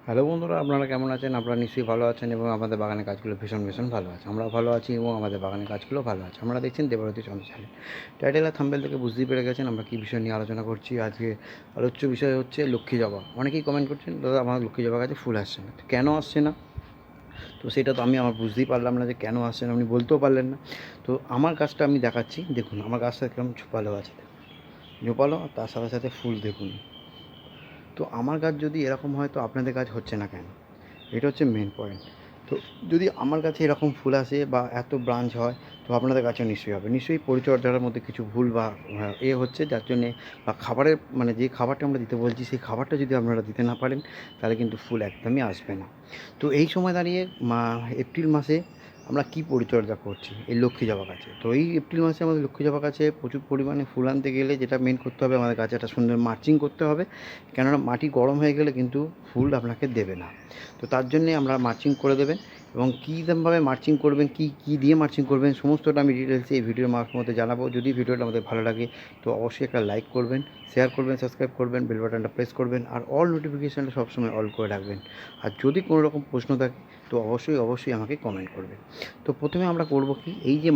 Hello বন্ধুরা, আপনারা কেমন আছেন? আপনারা নিশ্চয়ই ভালো আছেন এবং আমাদের বাগানের কাজগুলো ভীষণ ভালো আছে। আমরাও ভালো আছি এবং আমাদের বাগানের কাজগুলো ভালো আছে। আমরা দেখছেন দেবারতী চন্দ্রশালী। টাইটেল আর থাম্বনেল থেকে বুঝতেই পেরে গেছেন আমরা কী বিষয় নিয়ে আলোচনা করছি। আজকে আলোচ্য বিষয় হচ্ছে লক্ষ্মী জবা। অনেকেই কমেন্ট করছেন, দাদা আমার লক্ষ্মী জবা গাছে ফুল আসছে না, কেন আসছে না? তো সেটা তো আমি বুঝতেই পারলাম না যে কেন আসছে না, আপনি বলতেও পারলেন না। তো আমার গাছটা আমি দেখাচ্ছি, দেখুন আমার গাছটা কেমন ঝোপালো আছে, ঝোপালো, আর তার সাথে সাথে ফুল দেখুন। তো আমার গাছ যদি এরকম হয় তো আপনাদের গাছ হচ্ছে না কেন? এটা হচ্ছে মেন পয়েন্ট। তো যদি আমার কাছে এরকম ফুল আসে বা এত ব্রাঞ্চ হয়, তো আপনাদের কাছে নিশ্চয়ই হবে। নিশ্চয়ই পরিচর্যার মধ্যে কিছু ভুল বা হচ্ছে, যার জন্যে বা খাবারের মানে যে খাবারটা আমরা দিতে বলছি সেই খাবারটা যদি আপনারা দিতে না পারেন, তাহলে কিন্তু ফুল একদমই আসবে না। তো এই সময় দাঁড়িয়ে এপ্রিল মাসে আমরা কী পরিচর্যা করছি এই লক্ষ্মী জবা গাছে? তো এই এপ্রিল মাসে আমাদের লক্ষ্মী জবা গাছে প্রচুর পরিমাণে ফুল আনতে গেলে যেটা মেন করতে হবে, আমাদের গাছে একটা সুন্দর মালচিং করতে হবে। কেননা মাটি গরম হয়ে গেলে কিন্তু ফুল আপনাকে দেবে না। তো তার জন্যে আমরা মালচিং করে দেবেন, এবং কীভাবে মালচিং করবেন, কী দিয়ে মালচিং করবেন, সমস্তটা আমি ডিটেলসে এই ভিডিওর মাধ্যমে জানাবো। যদি ভিডিওটা আমাদের ভালো লাগে তো অবশ্যই একটা লাইক করবেন, শেয়ার করবেন, সাবস্ক্রাইব করবেন, বেল বাটনটা প্রেস করবেন, আর অল নোটিফিকেশানটা সবসময় অল করে রাখবেন। আর যদি কোনো রকম প্রশ্ন থাকে তো অবশ্যই আমাকে কমেন্ট করবেন। তো প্রথমে আমরা করব কি, এই যে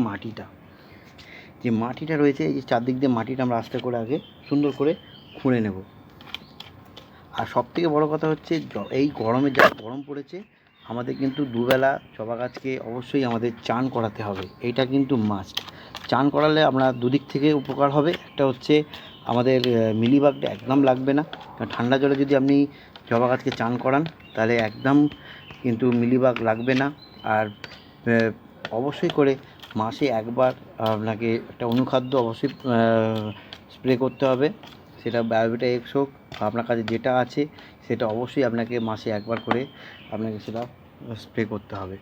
মাটিটা রয়েছে, এই যে চারদিক দিয়ে মাটিটা আমরা আস্তে করে আগে সুন্দর করে খুঁড়ে নেব। আর সবথেকে বড় কথা হচ্ছে এই গরমে যা গরম পড়েছে, আমাদের কিন্তু দুবেলা জবা গাছকে অবশ্যই আমাদের চান করাতে হবে। এইটা কিন্তু মাস্ট। চান করালে আমরা দুদিক থেকে উপকার হবে। একটা হচ্ছে আমাদের মিলিবাগটা একদম লাগবে না, কারণ ঠান্ডা জলে যদি আপনি জবা গাছকে চান করান তাহলে একদম কিন্তু মিলিবাগ লাগবে না। আর অবশ্যই করে মাসে একবার আপনাকে একটা অনুখাদ্য অবশ্যই স্প্রে করতে হবে। সেটা বায়োভিটা এক্স হোক, আপনার কাছে যেটা আছে সেটা অবশ্যই আপনাকে মাসে একবার করে আপনাকে সেটা স্প্রে করতে হবে।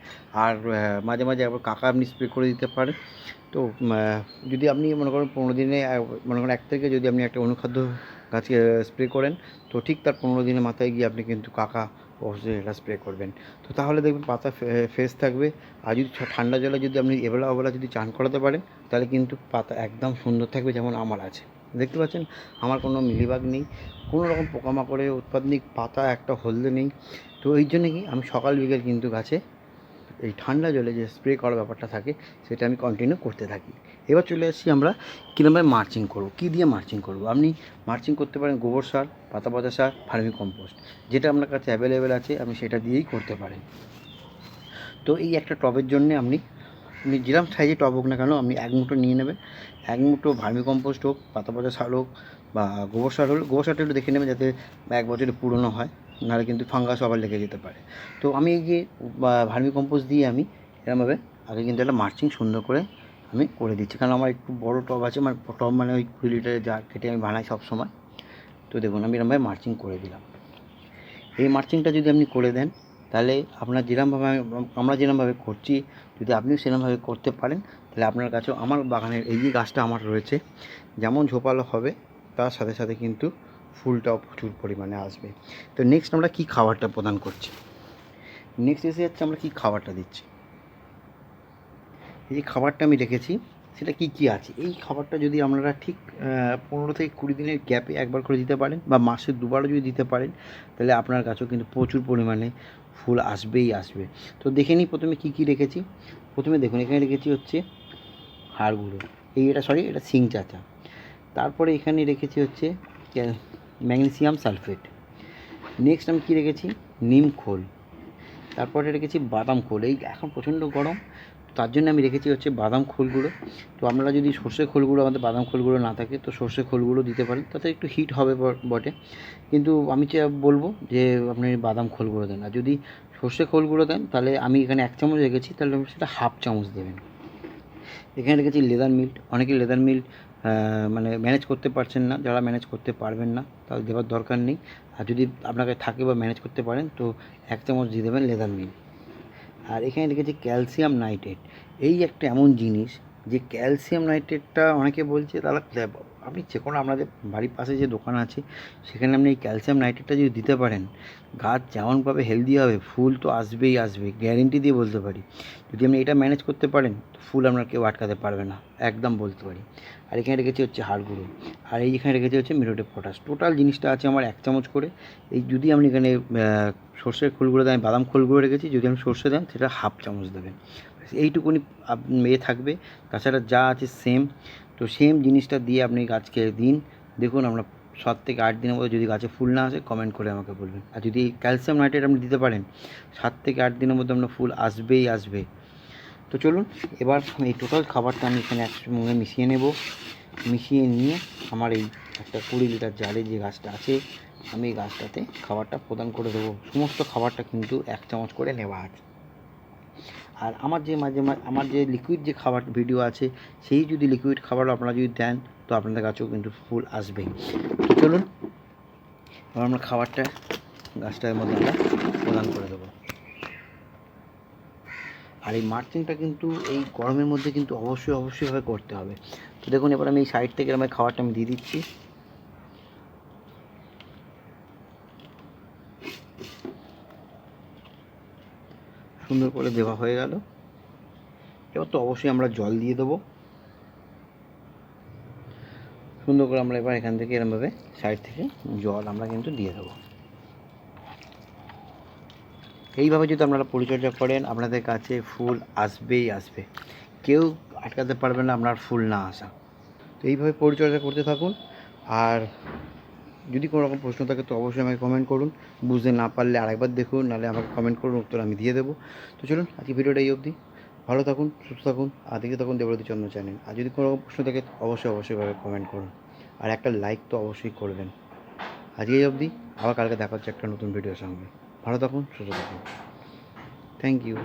আর মাঝে মাঝে একবার কাকা আপনি স্প্রে করে দিতে পারেন। তো যদি আপনি মনে করেন 15 দিনে মনে করেন 1 তারিখে যদি আপনি একটা অনুখাদ্য গাছকে স্প্রে করেন, তো ঠিক তার 15 দিনের মাথায় গিয়ে আপনি কিন্তু কাকা অবশ্যই এটা স্প্রে করবেন। তো তাহলে দেখবেন পাতা ফ্রেশ থাকবে। আর যদি ঠান্ডা জলে যদি আপনি এবেলা ওবেলা যদি চান করাতে পারেন, তাহলে কিন্তু পাতা একদম সুন্দর থাকবে, যেমন আমার আছে। দেখতে পাচ্ছেন আমার কোনো মিলিবাগ নেই, কোনো রকম পোকামাকড়ের উৎপাত নেই, পাতা একটা হলদে নেই। তো এই জন্যে কি আমি সকাল বিকেল কিন্তু গাছে এই ঠান্ডা জলে যে স্প্রে করার ব্যাপারটা থাকে সেটা আমি কন্টিনিউ করতে থাকি। এবার চলে আসছি আমরা কীরকমভাবে মালচিং করব, কী দিয়ে মালচিং করব। আপনি মালচিং করতে পারেন গোবর সার, পাতা পচা সার, ভার্মি কম্পোস্ট, যেটা আপনার কাছে অ্যাভেলেবেল আছে আপনি সেটা দিয়েই করতে পারেন। তো এই একটা টবের জন্যে আপনি যেরকম সাইজে টব হোক না কেন, আপনি 1 মুঠো নিয়ে নেবেন। 1 মুঠো ভার্মি কম্পোস্ট হোক, পাতা পচা সার হোক, বা গোবর সার হলে গোবর সারটা একটু দেখে নেবেন যাতে 1 বছরে পুরনো হয়, নাহলে কিন্তু ফাঙ্গাস আবার লেগে যেতে পারে। তো আমি এই যে ভার্মি কম্পোস্ট দিয়ে আমি এরকমভাবে আগে কিন্তু একটা মালচিং সুন্দর করে আমি করে দিচ্ছি, কারণ আমার একটু বড় টব আছে, মানে টব মানে ওই 20 লিটারের জার কেটে আমি বানাই সবসময়। তো দেখুন আমি এরকমভাবে মালচিং করে দিলাম। এই মালচিংটা যদি আপনি করে দেন, তাহলে আপনার যেরকমভাবে আমরা যেরকমভাবে করছি, যদি আপনিও সেরকমভাবে করতে পারেন, তাহলে আপনার কাছেও আমার বাগানের এই যে গাছটা আমার রয়েছে যেমন ঝোপালো হবে, তার সাথে সাথে কিন্তু ফুলটাও প্রচুর পরিমাণে আসবে। তো নেক্সট আমরা কী খাবারটা প্রদান করছি, নেক্সট এসে যাচ্ছে আমরা কী খাবারটা দিচ্ছি। এই যে খাবারটা আমি রেখেছি সেটা কী কী আছে, এই খাবারটা যদি আপনারা ঠিক 15 থেকে 20 দিনের গ্যাপে একবার করে দিতে পারেন, বা মাসে 2 বারও যদি দিতে পারেন, তাহলে আপনার গাছেও কিন্তু প্রচুর পরিমাণে ফুল আসবেই আসবে। তো দেখে নিই প্রথমে কী কী রেখেছি। প্রথমে দেখুন এখানে রেখেছি হচ্ছে হাড় গুঁড়ো, এটা সিং চাচা। তারপরে এখানে রেখেছি হচ্ছে ম্যাগনেসিয়াম সালফেট। নেক্সট আমি কী রেখেছি, নিম খোল। তারপরে রেখেছি বাদাম খোল। এই এখন প্রচণ্ড গরম, তার জন্য আমি রেখেছি হচ্ছে বাদাম খোল গুঁড়ো। তো আপনারা যদি সর্ষে খোল গুঁড়ো, আমাদের বাদাম খোল গুঁড়ো না থাকে তো সর্ষে খোল গুঁড়ো দিতে পারেন, তাতে একটু হিট হবে বটে, কিন্তু আমি বলবো যে আপনি বাদাম খোল গুঁড়ো দেন। আর যদি সর্ষে খোল গুঁড়ো দেন তাহলে আমি এখানে 1 চামচ রেখেছি, তাহলে সেটা হাফ চামচ দেবেন। এখানে রেখেছি লেদার মিল্ট। অনেকে লেদার মিল্ট মানে ম্যানেজ করতে পারছেন না, যারা ম্যানেজ করতে পারবেন না তাহলে দেওয়ার দরকার নেই। আর যদি আপনাকে থাকে বা ম্যানেজ করতে পারেন তো 1 চামচ দিয়ে দেবেন লেদার মিল্ট। আর এখানে লিখেছি ক্যালসিয়াম নাইট্রেট। এই একটা এমন জিনিস যে ক্যালসিয়াম নাইট্রেটটা অনেকে বলছে, তাহলে আপনি যে কোনো আপনাদের বাড়ির পাশে যে দোকান আছে সেখানে আপনি এই ক্যালসিয়াম নাইট্রেটটা যদি দিতে পারেন, গাছ যেমনভাবে হেলদি হবে, ফুল তো আসবেই আসবে, গ্যারেন্টি দিয়ে বলতে পারি। যদি আপনি এটা ম্যানেজ করতে পারেন, ফুল আপনার কেউ আটকাতে পারবে না, একদম বলতে পারি। আর এখানে রেখেছি হচ্ছে হাড় গুঁড়ো, আর এখানে রেখেছি হচ্ছে মিরোটেক পটাশ। টোটাল জিনিসটা আছে আমার 1 চামচ করে। এই যদি আপনি এখানে সর্ষের খোলগুলো দেন, বাদাম খোলগুলো রেখেছি, যদি আপনি সর্ষে দেন সেটা 1/2 চামচ দেবেন। এইটুকুনি থাকবে, তাছাড়া যা আছে সেম। তো সেম জিনিসটা দিয়ে আপনি গাছকে দিন, দেখুন আমরা 7 থেকে 8 দিনের মধ্যে যদি গাছে ফুল না আসে কমেন্ট করে আমাকে বলবেন। আর যদি ক্যালসিয়াম নাইট্রেট আপনি দিতে পারেন, 7 থেকে 8 দিনের মধ্যে আপনার ফুল আসবেই আসবে। তো চলুন এবার এই টোটাল খাবারটা আমি এখানে একসঙ্গে মিশিয়ে নেব। মিশিয়ে নিয়ে আমার এই একটা 20 লিটার জারে যে গাছটা আছে, আমি এই গাছটাতে খাবারটা প্রদান করে দেবো। সমস্ত খাবারটা কিন্তু 1 চামচ করে নেওয়া আছে। আর আমার যে আমার যে লিকুইড যে খাবার ভিডিও আছে, সেই যদি লিকুইড খাবার আপনারা যদি দেন, তো আপনাদের গাছেও কিন্তু ফুল আসবেই। তো চলুন এবার আমরা খাবারটা গাছটার মধ্যে আমরা প্রদান করে দেবো। আর এই মার্চিংটা কিন্তু এই গরমের মধ্যে কিন্তু অবশ্যইভাবে করতে হবে। তো দেখুন এবার আমি এই সাইড থেকে আমার খাবারটা আমি দিয়ে দিচ্ছি। সুন্দর করে দেওয়া হয়ে গেল। এবার তো অবশ্যই আমরা জল দিয়ে দেবো। সুন্দর করে আমরা এবার এখান থেকে এরমভাবে সাইড থেকে জল আমরা কিন্তু দিয়ে দেবো। এইভাবে যদি আপনারা পরিচর্যা করেন, আপনাদের কাছে ফুল আসবেই আসবে, কেউ আটকাতে পারবে না আপনার ফুল না আসা। তো এইভাবে পরিচর্যা করতে থাকুন। আর যদি কোনো রকম প্রশ্ন থাকে তো অবশ্যই আমাকে কমেন্ট করুন। বুঝতে না পারলে আরেকবার দেখুন, নাহলে আমাকে কমেন্ট করুন, উত্তর আমি দিয়ে দেবো। তো চলুন আজকে ভিডিওটা এই অবধি। ভালো থাকুন, সুস্থ থাকুন, আর দেখতে থাকুন দেবরতী চন্দ্র চ্যানেল। আর যদি কোনো রকম প্রশ্ন থাকে অবশ্যইভাবে কমেন্ট করুন, আর একটা লাইক তো অবশ্যই করবেন। আজকে এই অবধি, আবার কালকে দেখা হচ্ছে একটা নতুন ভিডিওর সঙ্গে। ভালো থাকুন, সুস্থ থাকুন। Thank you.